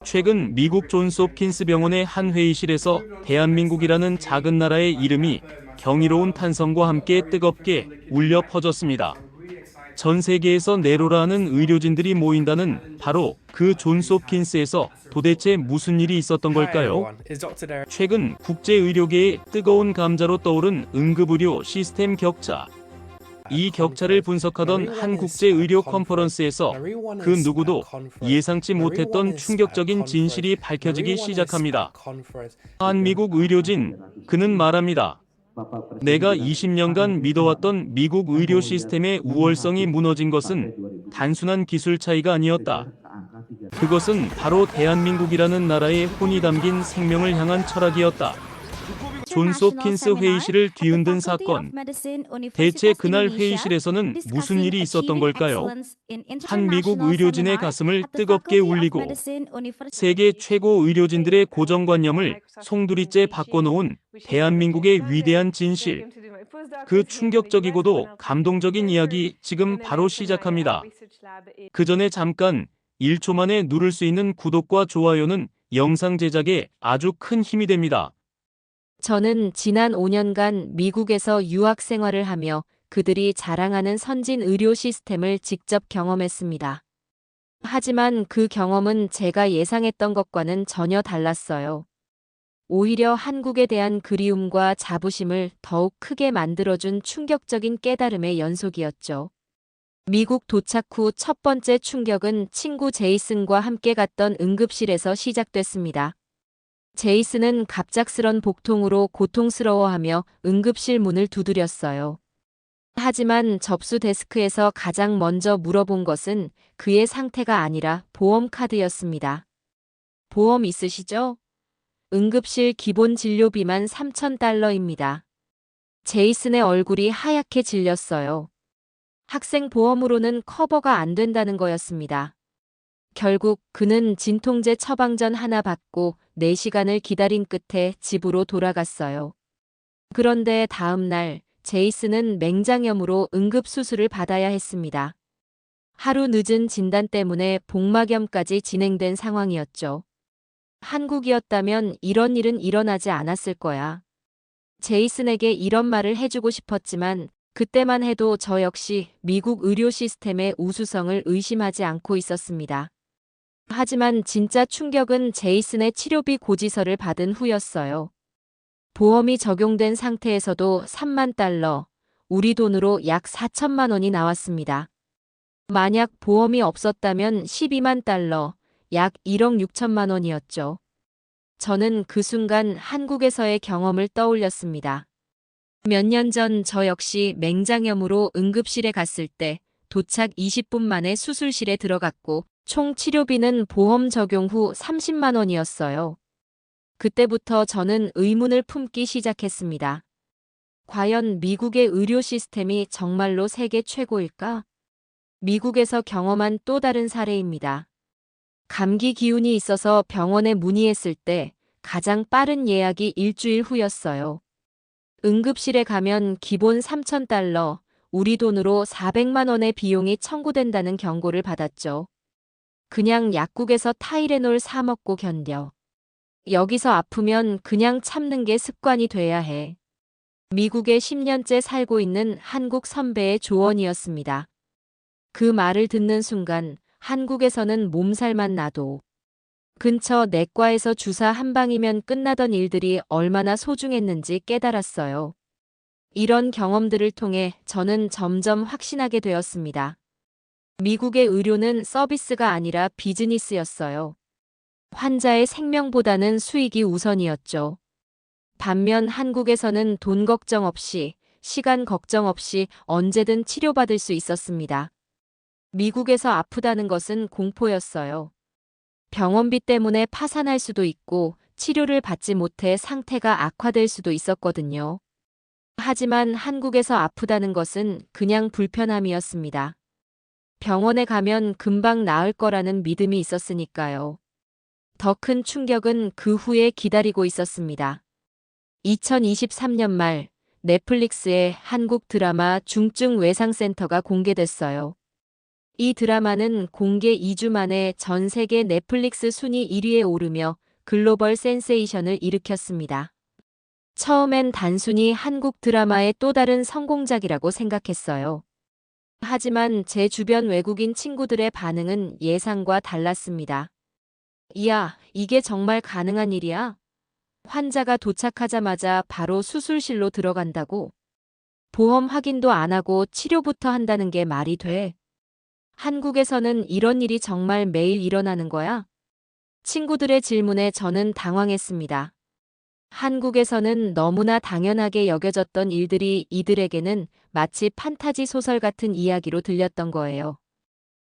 최근 미국 존스 홉킨스 병원의 한 회의실에서 대한민국이라는 작은 나라의 이름이 경이로운 탄성과 함께 뜨겁게 울려 퍼졌습니다. 전 세계에서 내로라 하는 의료진들이 모인다는 바로 그 존스 홉킨스에서 도대체 무슨 일이 있었던 걸까요? 최근 국제의료계의 뜨거운 감자로 떠오른 응급의료 시스템 격차. 이 격차를 분석하던 한 국제의료 컨퍼런스에서 그 누구도 예상치 못했던 충격적인 진실이 밝혀지기 시작합니다. 한 미국 의료진, 그는 말합니다. 내가 20년간 믿어왔던 미국 의료 시스템의 우월성이 무너진 것은 단순한 기술 차이가 아니었다. 그것은 바로 대한민국이라는 나라의 혼이 담긴 생명을 향한 철학이었다. 존스 홉킨스 회의실을 뒤흔든 사건. 대체 그날 회의실에서는 무슨 일이 있었던 걸까요? 한 미국 의료진의 가슴을 뜨겁게 울리고 세계 최고 의료진들의 고정관념을 송두리째 바꿔놓은 대한민국의 위대한 진실. 그 충격적이고도 감동적인 이야기 지금 바로 시작합니다. 그 전에 잠깐 1초 만에 누를 수 있는 구독과 좋아요는 영상 제작에 아주 큰 힘이 됩니다. 저는 지난 5년간 미국에서 유학 생활을 하며 그들이 자랑하는 선진 의료 시스템을 직접 경험했습니다. 하지만 그 경험은 제가 예상했던 것과는 전혀 달랐어요. 오히려 한국에 대한 그리움과 자부심을 더욱 크게 만들어준 충격적인 깨달음의 연속이었죠. 미국 도착 후 첫 번째 충격은 친구 제이슨과 함께 갔던 응급실에서 시작됐습니다. 제이슨은 갑작스런 복통으로 고통스러워하며 응급실 문을 두드렸어요. 하지만 접수 데스크에서 가장 먼저 물어본 것은 그의 상태가 아니라 보험 카드였습니다. 보험 있으시죠? 응급실 기본 진료비만 $3,000입니다. 제이슨의 얼굴이 하얗게 질렸어요. 학생 보험으로는 커버가 안 된다는 거였습니다. 결국 그는 진통제 처방전 하나 받고 4시간을 기다린 끝에 집으로 돌아갔어요. 그런데 다음 날 제이슨은 맹장염으로 응급수술을 받아야 했습니다. 하루 늦은 진단 때문에 복막염까지 진행된 상황이었죠. 한국이었다면 이런 일은 일어나지 않았을 거야. 제이슨에게 이런 말을 해주고 싶었지만 그때만 해도 저 역시 미국 의료 시스템의 우수성을 의심하지 않고 있었습니다. 하지만 진짜 충격은 제이슨의 치료비 고지서를 받은 후였어요. 보험이 적용된 상태에서도 $30,000, 우리 돈으로 약 $4천만 원이 나왔습니다. 만약 보험이 없었다면 $120,000, 약 1억 6천만 원이었죠. 저는 그 순간 한국에서의 경험을 떠올렸습니다. 몇 년 전 저 역시 맹장염으로 응급실에 갔을 때 도착 20분 만에 수술실에 들어갔고 총 치료비는 보험 적용 후 30만 원이었어요. 그때부터 저는 의문을 품기 시작했습니다. 과연 미국의 의료 시스템이 정말로 세계 최고일까? 미국에서 경험한 또 다른 사례입니다. 감기 기운이 있어서 병원에 문의했을 때 가장 빠른 예약이 일주일 후였어요. 응급실에 가면 기본 $3,000, 우리 돈으로 400만 원의 비용이 청구된다는 경고를 받았죠. 그냥 약국에서 타이레놀 사 먹고 견뎌. 여기서 아프면 그냥 참는 게 습관이 돼야 해. 미국에 10년째 살고 있는 한국 선배의 조언이었습니다. 그 말을 듣는 순간 한국에서는 몸살만 나도 근처 내과에서 주사 한 방이면 끝나던 일들이 얼마나 소중했는지 깨달았어요. 이런 경험들을 통해 저는 점점 확신하게 되었습니다. 미국의 의료는 서비스가 아니라 비즈니스였어요. 환자의 생명보다는 수익이 우선이었죠. 반면 한국에서는 돈 걱정 없이, 시간 걱정 없이 언제든 치료받을 수 있었습니다. 미국에서 아프다는 것은 공포였어요. 병원비 때문에 파산할 수도 있고 치료를 받지 못해 상태가 악화될 수도 있었거든요. 하지만 한국에서 아프다는 것은 그냥 불편함이었습니다. 병원에 가면 금방 나을 거라는 믿음이 있었으니까요. 더 큰 충격은 그 후에 기다리고 있었습니다. 2023년 말 넷플릭스의 한국 드라마 중증 외상센터가 공개됐어요. 이 드라마는 공개 2주 만에 전 세계 넷플릭스 순위 1위에 오르며 글로벌 센세이션을 일으켰습니다. 처음엔 단순히 한국 드라마의 또 다른 성공작이라고 생각했어요. 하지만 제 주변 외국인 친구들의 반응은 예상과 달랐습니다. 이야, 이게 정말 가능한 일이야? 환자가 도착하자마자 바로 수술실로 들어간다고? 보험 확인도 안 하고 치료부터 한다는 게 말이 돼? 한국에서는 이런 일이 정말 매일 일어나는 거야? 친구들의 질문에 저는 당황했습니다. 한국에서는 너무나 당연하게 여겨졌던 일들이 이들에게는 마치 판타지 소설 같은 이야기로 들렸던 거예요.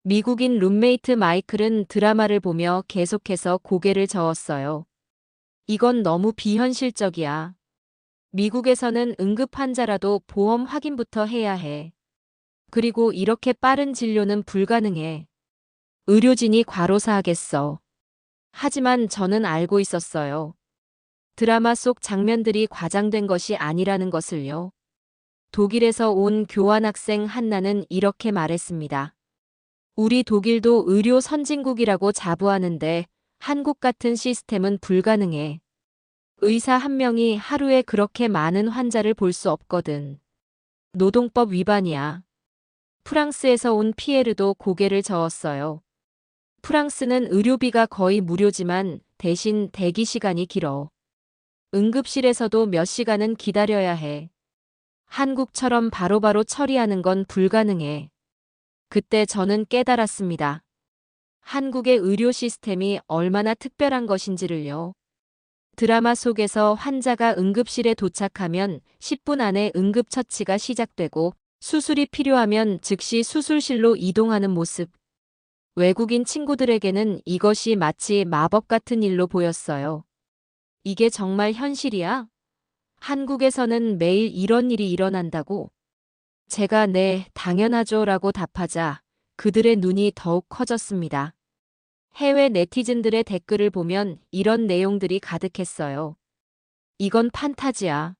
미국인 룸메이트 마이클은 드라마를 보며 계속해서 고개를 저었어요. 이건 너무 비현실적이야. 미국에서는 응급 환자라도 보험 확인부터 해야 해. 그리고 이렇게 빠른 진료는 불가능해. 의료진이 과로사하겠어. 하지만 저는 알고 있었어요. 드라마 속 장면들이 과장된 것이 아니라는 것을요. 독일에서 온 교환학생 한나는 이렇게 말했습니다. 우리 독일도 의료 선진국이라고 자부하는데 한국 같은 시스템은 불가능해. 의사 한 명이 하루에 그렇게 많은 환자를 볼 수 없거든. 노동법 위반이야. 프랑스에서 온 피에르도 고개를 저었어요. 프랑스는 의료비가 거의 무료지만 대신 대기 시간이 길어. 응급실에서도 몇 시간은 기다려야 해. 한국처럼 바로바로 처리하는 건 불가능해. 그때 저는 깨달았습니다. 한국의 의료 시스템이 얼마나 특별한 것인지를요. 드라마 속에서 환자가 응급실에 도착하면 10분 안에 응급처치가 시작되고 수술이 필요하면 즉시 수술실로 이동하는 모습. 외국인 친구들에게는 이것이 마치 마법 같은 일로 보였어요. 이게 정말 현실이야? 한국에서는 매일 이런 일이 일어난다고? 제가 네, 당연하죠 라고 답하자 그들의 눈이 더욱 커졌습니다. 해외 네티즌들의 댓글을 보면 이런 내용들이 가득했어요. 이건 판타지야.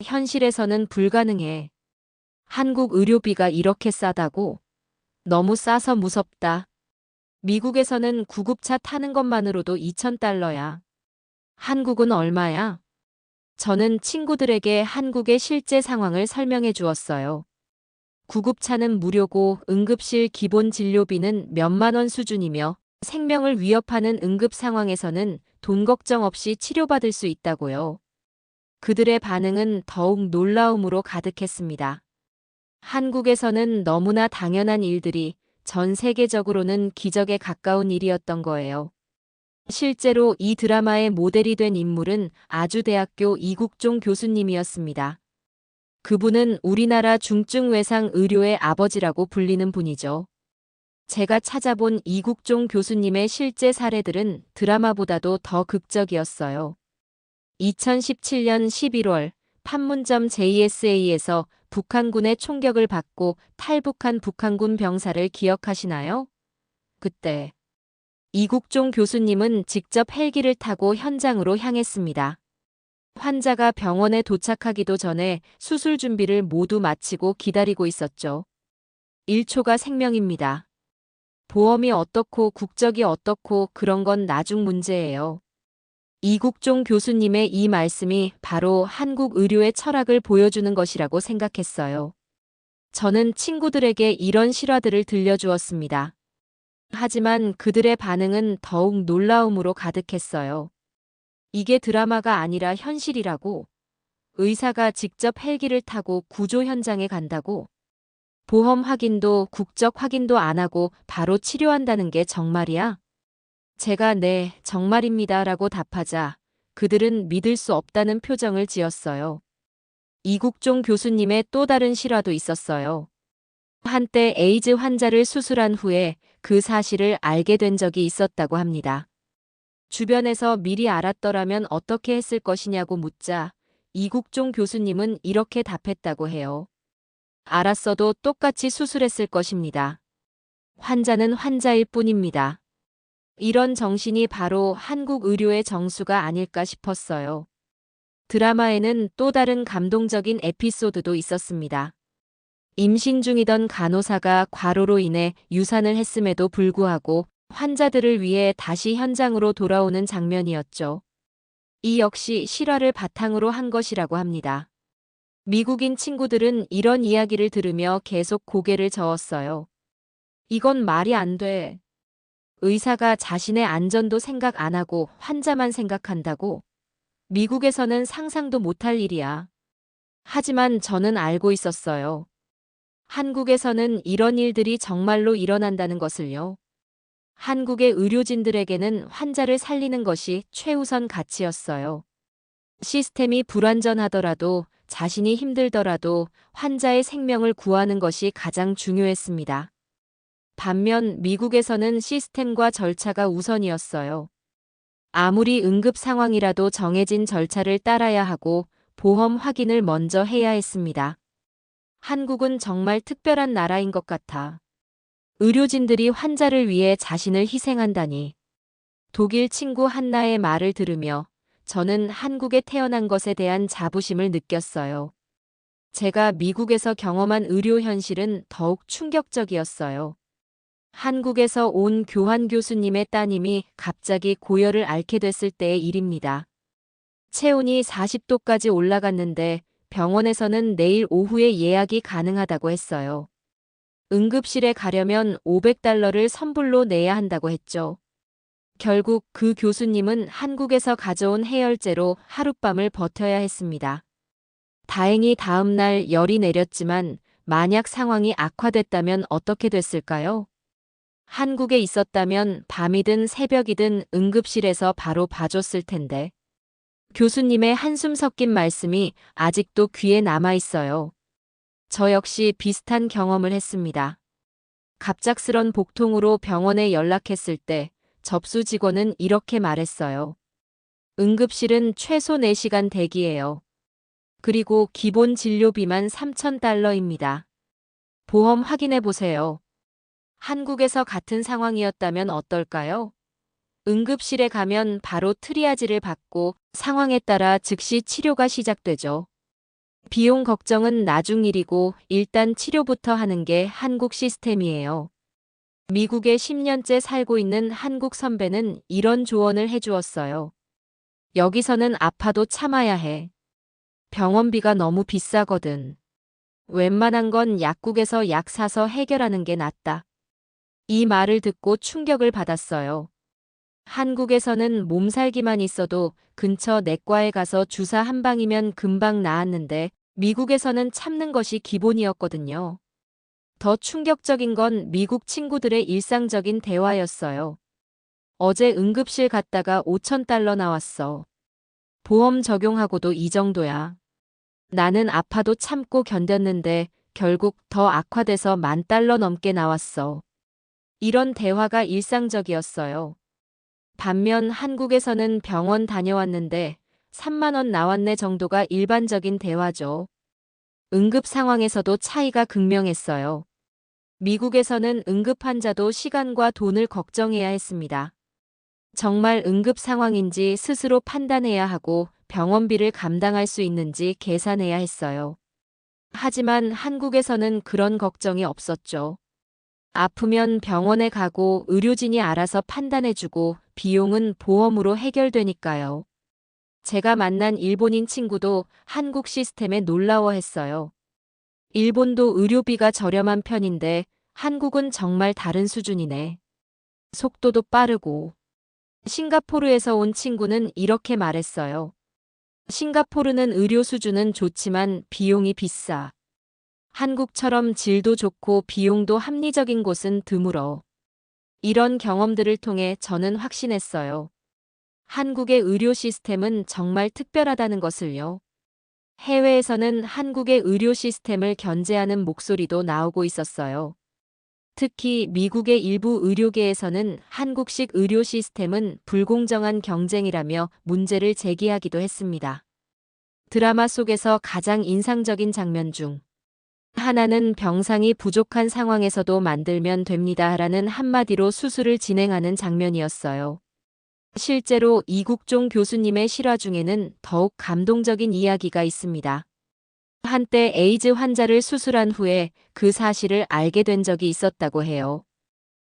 현실에서는 불가능해. 한국 의료비가 이렇게 싸다고? 너무 싸서 무섭다. 미국에서는 구급차 타는 것만으로도 2,000달러야. 한국은 얼마야? 저는 친구들에게 한국의 실제 상황을 설명해 주었어요. 구급차는 무료고 응급실 기본 진료비는 몇만 원 수준이며 생명을 위협하는 응급 상황에서는 돈 걱정 없이 치료받을 수 있다고요. 그들의 반응은 더욱 놀라움으로 가득했습니다. 한국에서는 너무나 당연한 일들이 전 세계적으로는 기적에 가까운 일이었던 거예요. 실제로 이 드라마의 모델이 된 인물은 아주대학교 이국종 교수님이었습니다. 그분은 우리나라 중증외상 의료의 아버지라고 불리는 분이죠. 제가 찾아본 이국종 교수님의 실제 사례들은 드라마보다도 더 극적이었어요. 2017년 11월 판문점 JSA에서 북한군의 총격을 받고 탈북한 북한군 병사를 기억하시나요? 그때 이국종 교수님은 직접 헬기를 타고 현장으로 향했습니다. 환자가 병원에 도착하기도 전에 수술 준비를 모두 마치고 기다리고 있었죠. 1초가 생명입니다. 보험이 어떻고 국적이 어떻고 그런 건 나중 문제예요. 이국종 교수님의 이 말씀이 바로 한국 의료의 철학을 보여주는 것이라고 생각했어요. 저는 친구들에게 이런 실화들을 들려주었습니다. 하지만 그들의 반응은 더욱 놀라움으로 가득했어요. 이게 드라마가 아니라 현실이라고? 의사가 직접 헬기를 타고 구조 현장에 간다고? 보험 확인도 국적 확인도 안 하고 바로 치료한다는 게 정말이야? 제가 네, 정말입니다 라고 답하자 그들은 믿을 수 없다는 표정을 지었어요. 이국종 교수님의 또 다른 실화도 있었어요. 한때 에이즈 환자를 수술한 후에 그 사실을 알게 된 적이 있었다고 합니다. 주변에서 미리 알았더라면 어떻게 했을 것이냐고 묻자 이국종 교수님은 이렇게 답했다고 해요. 알았어도 똑같이 수술했을 것입니다. 환자는 환자일 뿐입니다. 이런 정신이 바로 한국 의료의 정수가 아닐까 싶었어요. 드라마에는 또 다른 감동적인 에피소드도 있었습니다. 임신 중이던 간호사가 과로로 인해 유산을 했음에도 불구하고 환자들을 위해 다시 현장으로 돌아오는 장면이었죠. 이 역시 실화를 바탕으로 한 것이라고 합니다. 미국인 친구들은 이런 이야기를 들으며 계속 고개를 저었어요. 이건 말이 안 돼. 의사가 자신의 안전도 생각 안 하고 환자만 생각한다고? 미국에서는 상상도 못할 일이야. 하지만 저는 알고 있었어요. 한국에서는 이런 일들이 정말로 일어난다는 것을요. 한국의 의료진들에게는 환자를 살리는 것이 최우선 가치였어요. 시스템이 불완전하더라도 자신이 힘들더라도 환자의 생명을 구하는 것이 가장 중요했습니다. 반면 미국에서는 시스템과 절차가 우선이었어요. 아무리 응급 상황이라도 정해진 절차를 따라야 하고 보험 확인을 먼저 해야 했습니다. 한국은 정말 특별한 나라인 것 같아. 의료진들이 환자를 위해 자신을 희생한다니. 독일 친구 한나의 말을 들으며 저는 한국에 태어난 것에 대한 자부심을 느꼈어요. 제가 미국에서 경험한 의료 현실은 더욱 충격적이었어요. 한국에서 온 교환 교수님의 따님이 갑자기 고열을 앓게 됐을 때의 일입니다. 체온이 40도까지 올라갔는데 병원에서는 내일 오후에 예약이 가능하다고 했어요. 응급실에 가려면 $500를 선불로 내야 한다고 했죠. 결국 그 교수님은 한국에서 가져온 해열제로 하룻밤을 버텨야 했습니다. 다행히 다음 날 열이 내렸지만 만약 상황이 악화됐다면 어떻게 됐을까요? 한국에 있었다면 밤이든 새벽이든 응급실에서 바로 봐줬을 텐데. 교수님의 한숨 섞인 말씀이 아직도 귀에 남아 있어요. 저 역시 비슷한 경험을 했습니다. 갑작스런 복통으로 병원에 연락했을 때 접수 직원은 이렇게 말했어요. 응급실은 최소 4시간 대기예요. 그리고 기본 진료비만 $3,000입니다. 보험 확인해 보세요. 한국에서 같은 상황이었다면 어떨까요? 응급실에 가면 바로 트리아지를 받고 상황에 따라 즉시 치료가 시작되죠. 비용 걱정은 나중 일이고 일단 치료부터 하는 게 한국 시스템이에요. 미국에 10년째 살고 있는 한국 선배는 이런 조언을 해주었어요. 여기서는 아파도 참아야 해. 병원비가 너무 비싸거든. 웬만한 건 약국에서 약 사서 해결하는 게 낫다. 이 말을 듣고 충격을 받았어요. 한국에서는 몸살기만 있어도 근처 내과에 가서 주사 한 방이면 금방 나았는데 미국에서는 참는 것이 기본이었거든요. 더 충격적인 건 미국 친구들의 일상적인 대화였어요. 어제 응급실 갔다가 $5,000 나왔어. 보험 적용하고도 이 정도야. 나는 아파도 참고 견뎠는데 결국 더 악화돼서 $10,000 넘게 나왔어. 이런 대화가 일상적이었어요. 반면 한국에서는 병원 다녀왔는데 3만 원 나왔네 정도가 일반적인 대화죠. 응급 상황에서도 차이가 극명했어요. 미국에서는 응급 환자도 시간과 돈을 걱정해야 했습니다. 정말 응급 상황인지 스스로 판단해야 하고 병원비를 감당할 수 있는지 계산해야 했어요. 하지만 한국에서는 그런 걱정이 없었죠. 아프면 병원에 가고 의료진이 알아서 판단해주고 비용은 보험으로 해결되니까요. 제가 만난 일본인 친구도 한국 시스템에 놀라워했어요. 일본도 의료비가 저렴한 편인데 한국은 정말 다른 수준이네. 속도도 빠르고. 싱가포르에서 온 친구는 이렇게 말했어요. 싱가포르는 의료 수준은 좋지만 비용이 비싸. 한국처럼 질도 좋고 비용도 합리적인 곳은 드물어. 이런 경험들을 통해 저는 확신했어요. 한국의 의료 시스템은 정말 특별하다는 것을요. 해외에서는 한국의 의료 시스템을 견제하는 목소리도 나오고 있었어요. 특히 미국의 일부 의료계에서는 한국식 의료 시스템은 불공정한 경쟁이라며 문제를 제기하기도 했습니다. 드라마 속에서 가장 인상적인 장면 중 하나는 병상이 부족한 상황에서도 만들면 됩니다라는 한마디로 수술을 진행하는 장면이었어요. 실제로 이국종 교수님의 실화 중에는 더욱 감동적인 이야기가 있습니다. 한때 에이즈 환자를 수술한 후에 그 사실을 알게 된 적이 있었다고 해요.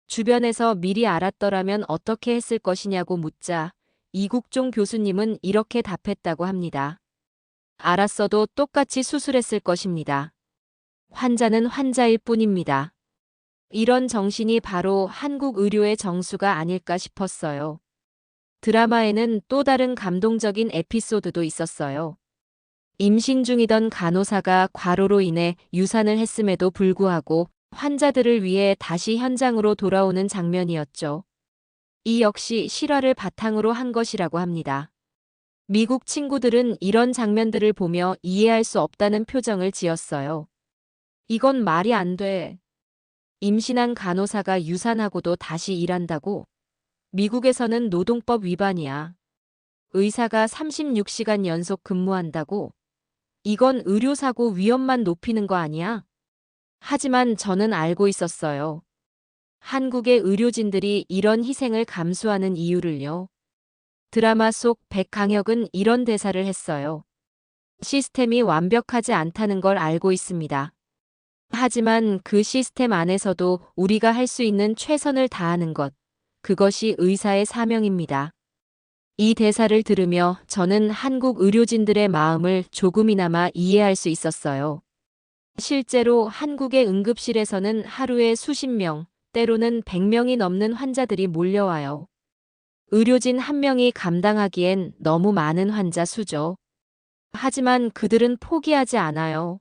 주변에서 미리 알았더라면 어떻게 했을 것이냐고 묻자 이국종 교수님은 이렇게 답했다고 합니다. 알았어도 똑같이 수술했을 것입니다. 환자는 환자일 뿐입니다. 이런 정신이 바로 한국 의료의 정수가 아닐까 싶었어요. 드라마에는 또 다른 감동적인 에피소드도 있었어요. 임신 중이던 간호사가 과로로 인해 유산을 했음에도 불구하고 환자들을 위해 다시 현장으로 돌아오는 장면이었죠. 이 역시 실화를 바탕으로 한 것이라고 합니다. 미국 친구들은 이런 장면들을 보며 이해할 수 없다는 표정을 지었어요. 이건 말이 안 돼. 임신한 간호사가 유산하고도 다시 일한다고? 미국에서는 노동법 위반이야. 의사가 36시간 연속 근무한다고? 이건 의료사고 위험만 높이는 거 아니야? 하지만 저는 알고 있었어요. 한국의 의료진들이 이런 희생을 감수하는 이유를요. 드라마 속 백강혁은 이런 대사를 했어요. 시스템이 완벽하지 않다는 걸 알고 있습니다. 하지만 그 시스템 안에서도 우리가 할 수 있는 최선을 다하는 것, 그것이 의사의 사명입니다. 이 대사를 들으며 저는 한국 의료진들의 마음을 조금이나마 이해할 수 있었어요. 실제로 한국의 응급실에서는 하루에 수십 명, 때로는 100명이 넘는 환자들이 몰려와요. 의료진 한 명이 감당하기엔 너무 많은 환자 수죠. 하지만 그들은 포기하지 않아요.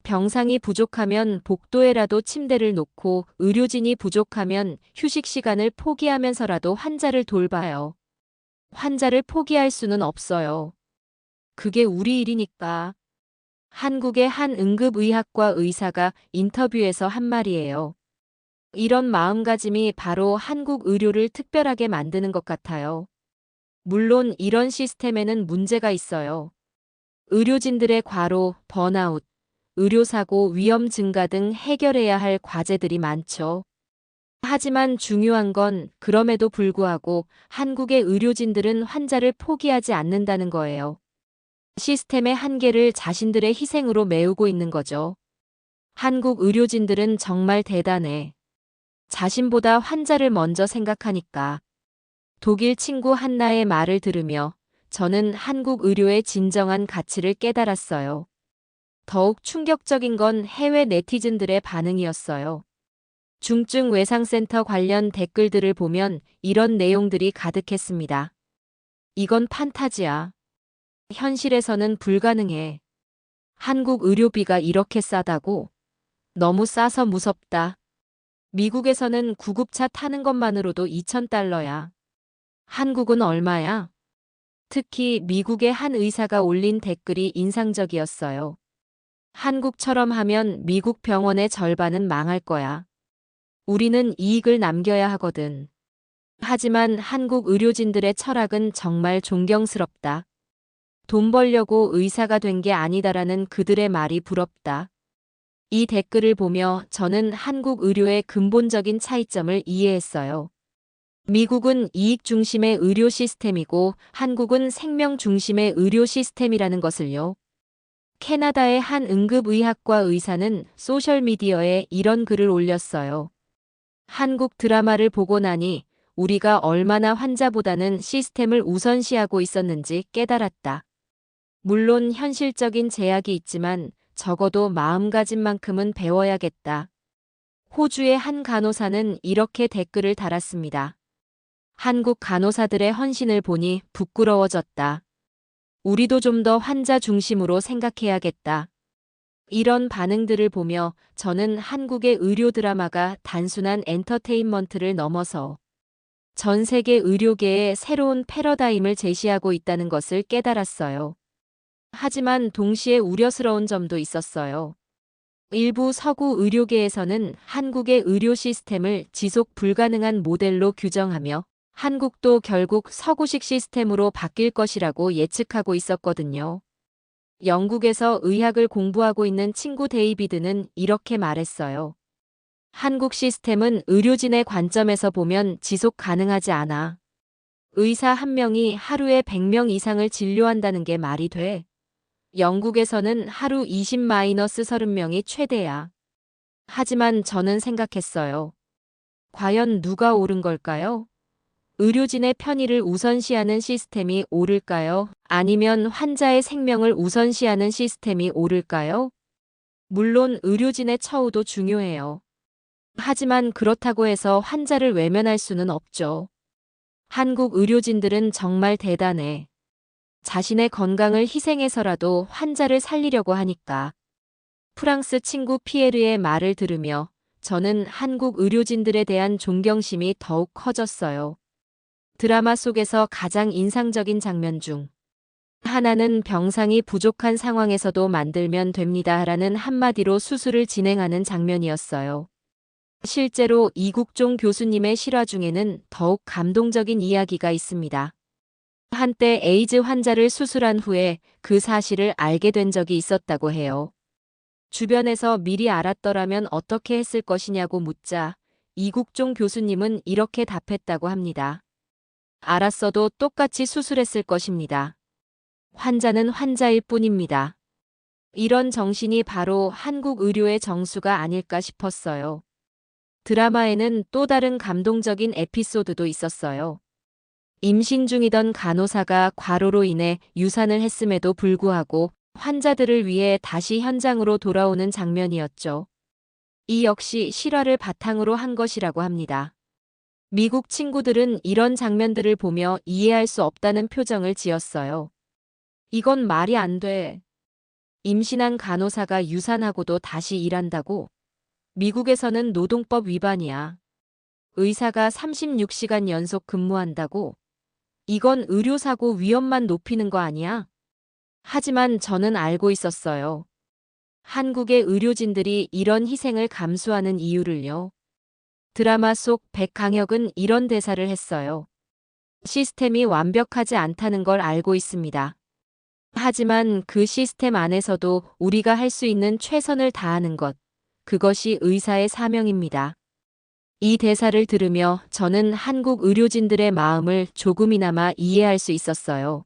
병상이 부족하면 복도에라도 침대를 놓고 의료진이 부족하면 휴식 시간을 포기하면서라도 환자를 돌봐요. 환자를 포기할 수는 없어요. 그게 우리 일이니까. 한국의 한 응급의학과 의사가 인터뷰에서 한 말이에요. 이런 마음가짐이 바로 한국 의료를 특별하게 만드는 것 같아요. 물론 이런 시스템에는 문제가 있어요. 의료진들의 과로, 번아웃, 의료사고 위험 증가 등 해결해야 할 과제들이 많죠. 하지만 중요한 건 그럼에도 불구하고 한국의 의료진들은 환자를 포기하지 않는다는 거예요. 시스템의 한계를 자신들의 희생으로 메우고 있는 거죠. 한국 의료진들은 정말 대단해. 자신보다 환자를 먼저 생각하니까. 독일 친구 한나의 말을 들으며 저는 한국 의료의 진정한 가치를 깨달았어요. 더욱 충격적인 건 해외 네티즌들의 반응이었어요. 중증 외상센터 관련 댓글들을 보면 이런 내용들이 가득했습니다. 이건 판타지야. 현실에서는 불가능해. 한국 의료비가 이렇게 싸다고? 너무 싸서 무섭다. 미국에서는 구급차 타는 것만으로도 2,000달러야. 한국은 얼마야? 특히 미국의 한 의사가 올린 댓글이 인상적이었어요. 한국처럼 하면 미국 병원의 절반은 망할 거야. 우리는 이익을 남겨야 하거든. 하지만 한국 의료진들의 철학은 정말 존경스럽다. 돈 벌려고 의사가 된 게 아니다라는 그들의 말이 부럽다. 이 댓글을 보며 저는 한국 의료의 근본적인 차이점을 이해했어요. 미국은 이익 중심의 의료 시스템이고 한국은 생명 중심의 의료 시스템이라는 것을요. 캐나다의 한 응급의학과 의사는 소셜미디어에 이런 글을 올렸어요. 한국 드라마를 보고 나니 우리가 얼마나 환자보다는 시스템을 우선시하고 있었는지 깨달았다. 물론 현실적인 제약이 있지만 적어도 마음가짐만큼은 배워야겠다. 호주의 한 간호사는 이렇게 댓글을 달았습니다. 한국 간호사들의 헌신을 보니 부끄러워졌다. 우리도 좀 더 환자 중심으로 생각해야겠다. 이런 반응들을 보며 저는 한국의 의료 드라마가 단순한 엔터테인먼트를 넘어서 전 세계 의료계의 새로운 패러다임을 제시하고 있다는 것을 깨달았어요. 하지만 동시에 우려스러운 점도 있었어요. 일부 서구 의료계에서는 한국의 의료 시스템을 지속 불가능한 모델로 규정하며 한국도 결국 서구식 시스템으로 바뀔 것이라고 예측하고 있었거든요. 영국에서 의학을 공부하고 있는 친구 데이비드는 이렇게 말했어요. 한국 시스템은 의료진의 관점에서 보면 지속 가능하지 않아. 의사 한 명이 하루에 100명 이상을 진료한다는 게 말이 돼? 영국에서는 하루 20-30명이 최대야. 하지만 저는 생각했어요. 과연 누가 옳은 걸까요? 의료진의 편의를 우선시하는 시스템이 옳을까요? 아니면 환자의 생명을 우선시하는 시스템이 옳을까요? 물론 의료진의 처우도 중요해요. 하지만 그렇다고 해서 환자를 외면할 수는 없죠. 한국 의료진들은 정말 대단해. 자신의 건강을 희생해서라도 환자를 살리려고 하니까. 프랑스 친구 피에르의 말을 들으며 저는 한국 의료진들에 대한 존경심이 더욱 커졌어요. 드라마 속에서 가장 인상적인 장면 중 하나는 병상이 부족한 상황에서도 만들면 됩니다라는 한마디로 수술을 진행하는 장면이었어요. 실제로 이국종 교수님의 실화 중에는 더욱 감동적인 이야기가 있습니다. 한때 에이즈 환자를 수술한 후에 그 사실을 알게 된 적이 있었다고 해요. 주변에서 미리 알았더라면 어떻게 했을 것이냐고 묻자 이국종 교수님은 이렇게 답했다고 합니다. 알았어도 똑같이 수술했을 것입니다. 환자는 환자일 뿐입니다. 이런 정신이 바로 한국 의료의 정수가 아닐까 싶었어요. 드라마에는 또 다른 감동적인 에피소드도 있었어요. 임신 중이던 간호사가 과로로 인해 유산을 했음에도 불구하고 환자들을 위해 다시 현장으로 돌아오는 장면이었죠. 이 역시 실화를 바탕으로 한 것이라고 합니다. 미국 친구들은 이런 장면들을 보며 이해할 수 없다는 표정을 지었어요. 이건 말이 안 돼. 임신한 간호사가 유산하고도 다시 일한다고? 미국에서는 노동법 위반이야. 의사가 36시간 연속 근무한다고? 이건 의료사고 위험만 높이는 거 아니야? 하지만 저는 알고 있었어요. 한국의 의료진들이 이런 희생을 감수하는 이유를요. 드라마 속 백강혁은 이런 대사를 했어요. 시스템이 완벽하지 않다는 걸 알고 있습니다. 하지만 그 시스템 안에서도 우리가 할 수 있는 최선을 다하는 것, 그것이 의사의 사명입니다. 이 대사를 들으며 저는 한국 의료진들의 마음을 조금이나마 이해할 수 있었어요.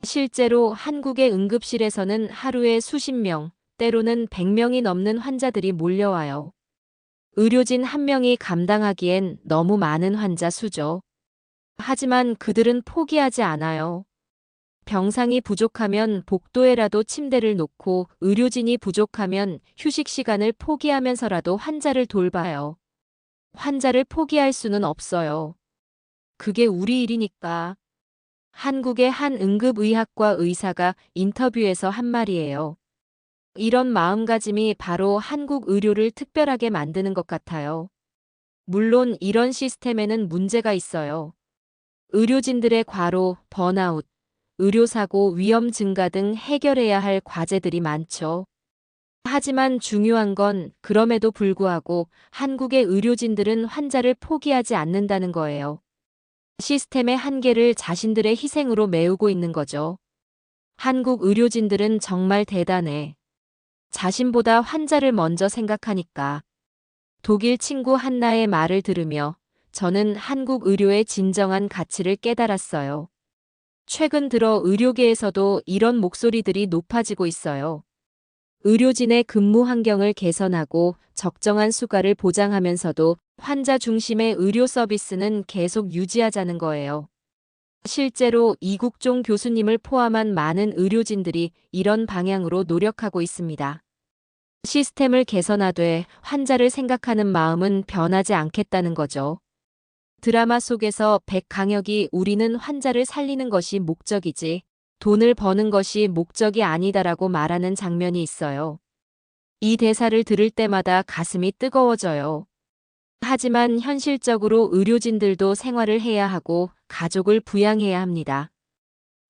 실제로 한국의 응급실에서는 하루에 수십 명, 때로는 100명이 넘는 환자들이 몰려와요. 의료진 한 명이 감당하기엔 너무 많은 환자 수죠. 하지만 그들은 포기하지 않아요. 병상이 부족하면 복도에라도 침대를 놓고 의료진이 부족하면 휴식 시간을 포기하면서라도 환자를 돌봐요. 환자를 포기할 수는 없어요. 그게 우리 일이니까. 한국의 한 응급의학과 의사가 인터뷰에서 한 말이에요. 이런 마음가짐이 바로 한국 의료를 특별하게 만드는 것 같아요. 물론 이런 시스템에는 문제가 있어요. 의료진들의 과로, 번아웃, 의료사고 위험 증가 등 해결해야 할 과제들이 많죠. 하지만 중요한 건 그럼에도 불구하고 한국의 의료진들은 환자를 포기하지 않는다는 거예요. 시스템의 한계를 자신들의 희생으로 메우고 있는 거죠. 한국 의료진들은 정말 대단해. 자신보다 환자를 먼저 생각하니까. 독일 친구 한나의 말을 들으며 저는 한국 의료의 진정한 가치를 깨달았어요. 최근 들어 의료계에서도 이런 목소리들이 높아지고 있어요. 의료진의 근무 환경을 개선하고 적정한 수가를 보장하면서도 환자 중심의 의료 서비스는 계속 유지하자는 거예요. 실제로 이국종 교수님을 포함한 많은 의료진들이 이런 방향으로 노력하고 있습니다. 시스템을 개선하되 환자를 생각하는 마음은 변하지 않겠다는 거죠. 드라마 속에서 백강혁이 우리는 환자를 살리는 것이 목적이지 돈을 버는 것이 목적이 아니다라고 말하는 장면이 있어요. 이 대사를 들을 때마다 가슴이 뜨거워져요. 하지만 현실적으로 의료진들도 생활을 해야 하고 가족을 부양해야 합니다.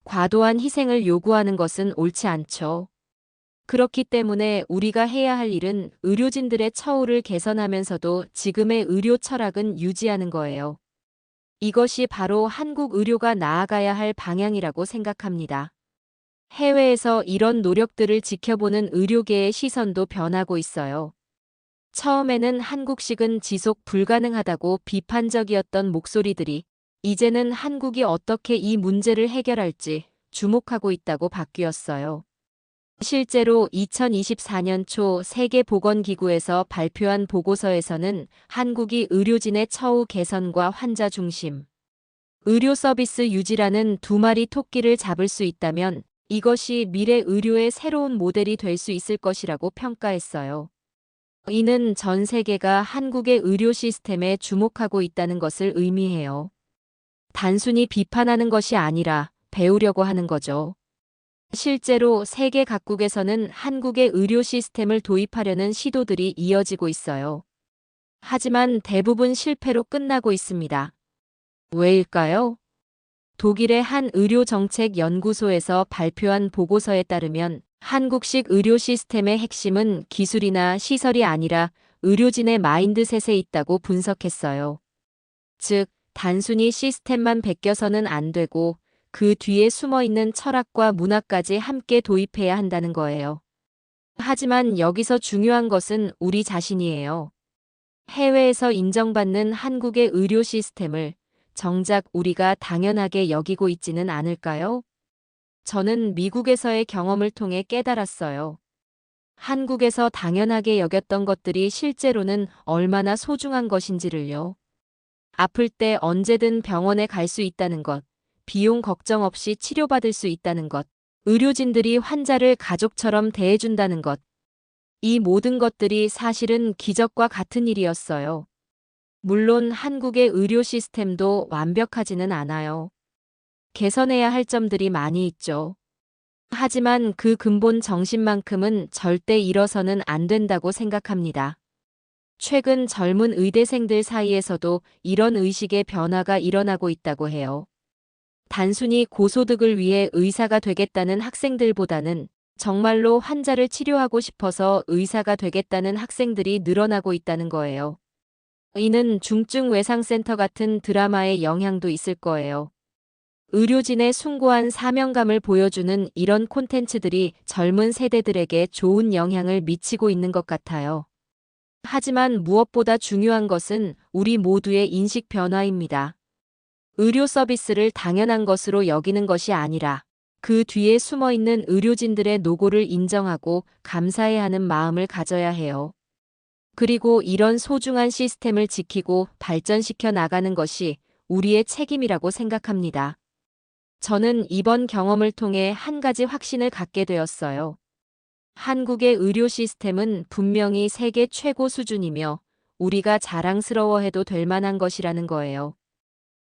과도한 희생을 요구하는 것은 옳지 않죠. 그렇기 때문에 우리가 해야 할 일은 의료진들의 처우를 개선하면서도 지금의 의료 철학은 유지하는 거예요. 이것이 바로 한국 의료가 나아가야 할 방향이라고 생각합니다. 해외에서 이런 노력들을 지켜보는 의료계의 시선도 변하고 있어요. 처음에는 한국식은 지속 불가능하다고 비판적이었던 목소리들이 이제는 한국이 어떻게 이 문제를 해결할지 주목하고 있다고 바뀌었어요. 실제로 2024년 초 세계보건기구에서 발표한 보고서에서는 한국이 의료진의 처우 개선과 환자 중심, 의료 서비스 유지라는 두 마리 토끼를 잡을 수 있다면 이것이 미래 의료의 새로운 모델이 될 수 있을 것이라고 평가했어요. 이는 전 세계가 한국의 의료 시스템에 주목하고 있다는 것을 의미해요. 단순히 비판하는 것이 아니라 배우려고 하는 거죠. 실제로 세계 각국에서는 한국의 의료 시스템을 도입하려는 시도들이 이어지고 있어요. 하지만 대부분 실패로 끝나고 있습니다. 왜일까요? 독일의 한 의료정책연구소에서 발표한 보고서에 따르면 한국식 의료 시스템의 핵심은 기술이나 시설이 아니라 의료진의 마인드셋에 있다고 분석했어요. 즉, 단순히 시스템만 베껴서는 안 되고 그 뒤에 숨어있는 철학과 문화까지 함께 도입해야 한다는 거예요. 하지만 여기서 중요한 것은 우리 자신이에요. 해외에서 인정받는 한국의 의료 시스템을 정작 우리가 당연하게 여기고 있지는 않을까요? 저는 미국에서의 경험을 통해 깨달았어요. 한국에서 당연하게 여겼던 것들이 실제로는 얼마나 소중한 것인지를요. 아플 때 언제든 병원에 갈 수 있다는 것, 비용 걱정 없이 치료받을 수 있다는 것, 의료진들이 환자를 가족처럼 대해준다는 것. 이 모든 것들이 사실은 기적과 같은 일이었어요. 물론 한국의 의료 시스템도 완벽하지는 않아요. 개선해야 할 점들이 많이 있죠. 하지만 그 근본 정신만큼은 절대 잃어서는 안 된다고 생각합니다. 최근 젊은 의대생들 사이에서도 이런 의식의 변화가 일어나고 있다고 해요. 단순히 고소득을 위해 의사가 되겠다는 학생들보다는 정말로 환자를 치료하고 싶어서 의사가 되겠다는 학생들이 늘어나고 있다는 거예요. 이는 중증외상센터 같은 드라마의 영향도 있을 거예요. 의료진의 숭고한 사명감을 보여주는 이런 콘텐츠들이 젊은 세대들에게 좋은 영향을 미치고 있는 것 같아요. 하지만 무엇보다 중요한 것은 우리 모두의 인식 변화입니다. 의료 서비스를 당연한 것으로 여기는 것이 아니라 그 뒤에 숨어있는 의료진들의 노고를 인정하고 감사해야 하는 마음을 가져야 해요. 그리고 이런 소중한 시스템을 지키고 발전시켜 나가는 것이 우리의 책임이라고 생각합니다. 저는 이번 경험을 통해 한 가지 확신을 갖게 되었어요. 한국의 의료 시스템은 분명히 세계 최고 수준이며 우리가 자랑스러워해도 될 만한 것이라는 거예요.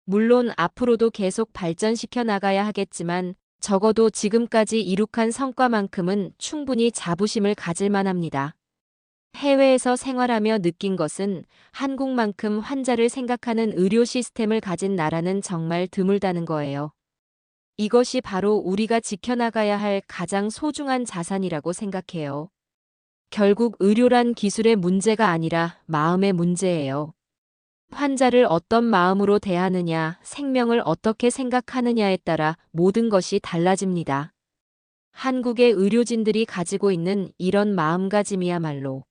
물론 앞으로도 계속 발전시켜 나가야 하겠지만 적어도 지금까지 이룩한 성과만큼은 충분히 자부심을 가질 만합니다. 해외에서 생활하며 느낀 것은 한국만큼 환자를 생각하는 의료 시스템을 가진 나라는 정말 드물다는 거예요. 이것이 바로 우리가 지켜나가야 할 가장 소중한 자산이라고 생각해요. 결국 의료란 기술의 문제가 아니라 마음의 문제예요. 환자를 어떤 마음으로 대하느냐, 생명을 어떻게 생각하느냐에 따라 모든 것이 달라집니다. 한국의 의료진들이 가지고 있는 이런 마음가짐이야말로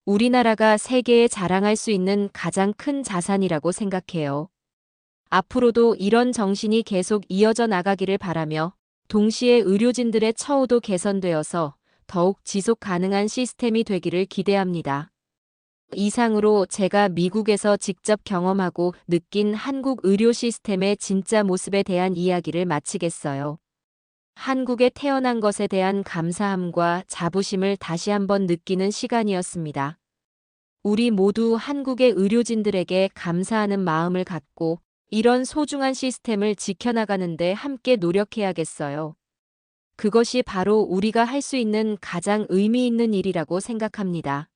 우리나라가 세계에 자랑할 수 있는 가장 큰 자산이라고 생각해요. 앞으로도 이런 정신이 계속 이어져 나가기를 바라며 동시에 의료진들의 처우도 개선되어서 더욱 지속 가능한 시스템이 되기를 기대합니다. 이상으로 제가 미국에서 직접 경험하고 느낀 한국 의료 시스템의 진짜 모습에 대한 이야기를 마치겠어요. 한국에 태어난 것에 대한 감사함과 자부심을 다시 한번 느끼는 시간이었습니다. 우리 모두 한국의 의료진들에게 감사하는 마음을 갖고 이런 소중한 시스템을 지켜나가는데 함께 노력해야겠어요. 그것이 바로 우리가 할 수 있는 가장 의미 있는 일이라고 생각합니다.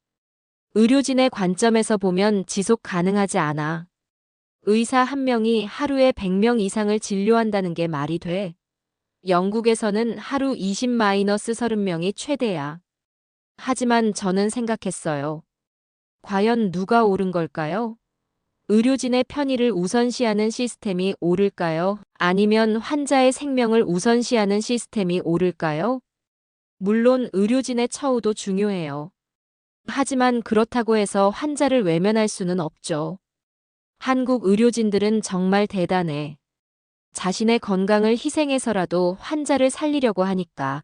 의료진의 관점에서 보면 지속 가능하지 않아. 의사 한 명이 하루에 100명 이상을 진료한다는 게 말이 돼. 영국에서는 하루 20-30명이 최대야. 하지만 저는 생각했어요. 과연 누가 옳은 걸까요? 의료진의 편의를 우선시하는 시스템이 옳을까요? 아니면 환자의 생명을 우선시하는 시스템이 옳을까요? 물론 의료진의 처우도 중요해요. 하지만 그렇다고 해서 환자를 외면할 수는 없죠. 한국 의료진들은 정말 대단해. 자신의 건강을 희생해서라도 환자를 살리려고 하니까.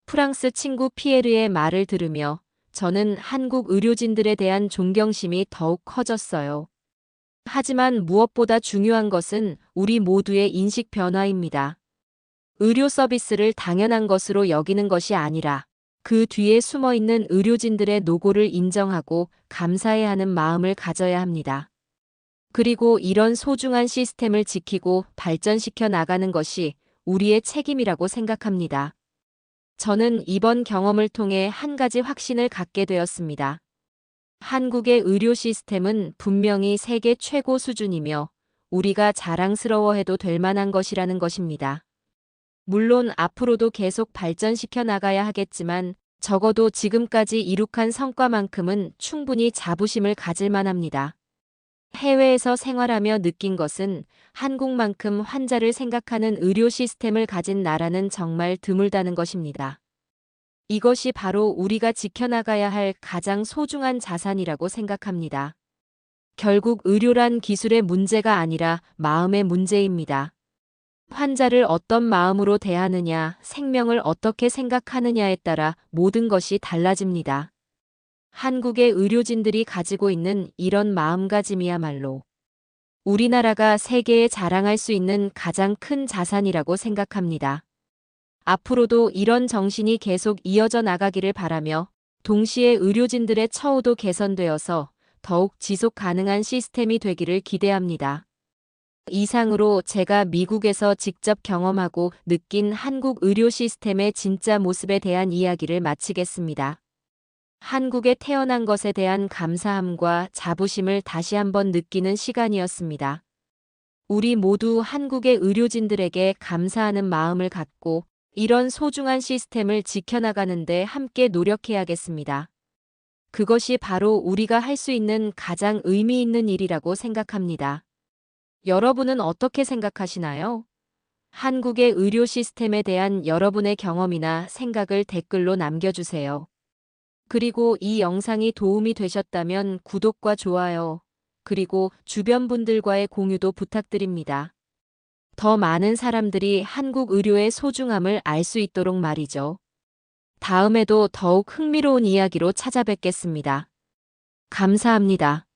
프랑스 친구 피에르의 말을 들으며 저는 한국 의료진들에 대한 존경심이 더욱 커졌어요. 하지만 무엇보다 중요한 것은 우리 모두의 인식 변화입니다. 의료 서비스를 당연한 것으로 여기는 것이 아니라 그 뒤에 숨어 있는 의료진들의 노고를 인정하고 감사해야 하는 마음을 가져야 합니다. 그리고 이런 소중한 시스템을 지키고 발전시켜 나가는 것이 우리의 책임이라고 생각합니다. 저는 이번 경험을 통해 한 가지 확신을 갖게 되었습니다. 한국의 의료 시스템은 분명히 세계 최고 수준이며 우리가 자랑스러워해도 될 만한 것이라는 것입니다. 물론 앞으로도 계속 발전시켜 나가야 하겠지만 적어도 지금까지 이룩한 성과만큼은 충분히 자부심을 가질 만합니다. 해외에서 생활하며 느낀 것은 한국만큼 환자를 생각하는 의료 시스템을 가진 나라는 정말 드물다는 것입니다. 이것이 바로 우리가 지켜나가야 할 가장 소중한 자산이라고 생각합니다. 결국 의료란 기술의 문제가 아니라 마음의 문제입니다. 환자를 어떤 마음으로 대하느냐, 생명을 어떻게 생각하느냐에 따라 모든 것이 달라집니다. 한국의 의료진들이 가지고 있는 이런 마음가짐이야말로 우리나라가 세계에 자랑할 수 있는 가장 큰 자산이라고 생각합니다. 앞으로도 이런 정신이 계속 이어져 나가기를 바라며 동시에 의료진들의 처우도 개선되어서 더욱 지속 가능한 시스템이 되기를 기대합니다. 이상으로 제가 미국에서 직접 경험하고 느낀 한국 의료 시스템의 진짜 모습에 대한 이야기를 마치겠습니다. 한국에 태어난 것에 대한 감사함과 자부심을 다시 한번 느끼는 시간이었습니다. 우리 모두 한국의 의료진들에게 감사하는 마음을 갖고 이런 소중한 시스템을 지켜나가는데 함께 노력해야겠습니다. 그것이 바로 우리가 할 수 있는 가장 의미 있는 일이라고 생각합니다. 여러분은 어떻게 생각하시나요? 한국의 의료 시스템에 대한 여러분의 경험이나 생각을 댓글로 남겨주세요. 그리고 이 영상이 도움이 되셨다면 구독과 좋아요, 그리고 주변 분들과의 공유도 부탁드립니다. 더 많은 사람들이 한국 의료의 소중함을 알 수 있도록 말이죠. 다음에도 더욱 흥미로운 이야기로 찾아뵙겠습니다. 감사합니다.